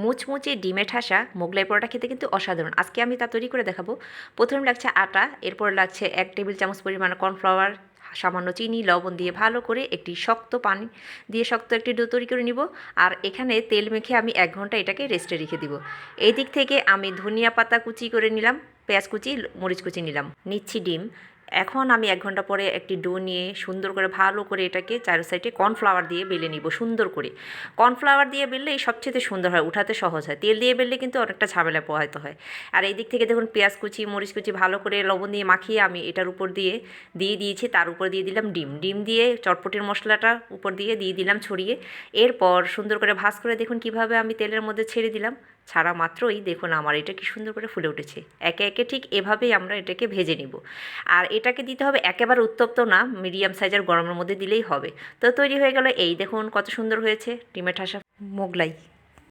মুচমুচে ডিমে ঠাসা মোগলাই পরোটা খেতে কিন্তু অসাধারণ। আজকে আমি তা তৈরি করে দেখাবো। প্রথমে লাগছে আটা, এরপর লাগছে 1 টেবিল চামচ পরিমাণ কর্নফ্লাওয়ার, সামান্য চিনি, লবণ দিয়ে ভালো করে একটি শক্ত পানি দিয়ে শক্ত একটি ডো তৈরি করে নিব। আর এখানে তেল মেখে আমি 1 ঘন্টা এটাকে রেস্টে রেখে দিব। এই দিক থেকে আমি ধনিয়া পাতা কুচি করে নিলাম, পেঁয়াজ কুচি, মরিচ কুচি নিচ্ছি ডিম। এখন আমি 1 ঘন্টা পরে একটি ডো নিয়ে সুন্দর করে ভালো করে এটাকে চারো সাইডে কর্নফ্লাওয়ার দিয়ে বেলে নিব সুন্দর করে। কর্নফ্লাওয়ার দিয়ে বেললে সবচেয়ে সুন্দর হয়, উঠাতে সহজ হয়। তেল দিয়ে বেললে কিন্তু অনেকটা ঝামেলা পোহাইতে হয়। আর এই দিক থেকে দেখুন পেঁয়াজ কুচি, মরিচ কুচি ভালো করে লবণ দিয়ে মাখিয়ে আমি এটার উপর দিয়ে দিয়েছি। তার উপর দিয়ে দিলাম ডিম দিয়ে চটপটির মশলাটা উপর দিয়ে দিলাম ছড়িয়ে। এরপর সুন্দর করে ভাজ করে দেখুন কিভাবে আমি তেলের মধ্যে ছেড়ে দিলাম। ছাড়া মাত্রই দেখুন আমার এটা কি সুন্দর করে ফুলে উঠেছে। একে একে ঠিক এভাবেই আমরা এটাকে ভেজে নিব। আর এটাকে দিতে হবে একেবারে উত্তপ্ত না, মিডিয়াম সাইজের গরমের মধ্যে দিলেই হবে। তো তৈরি হয়ে গেল, এই দেখুন কত সুন্দর হয়েছে ডিমের ঠাসা মোগলাই।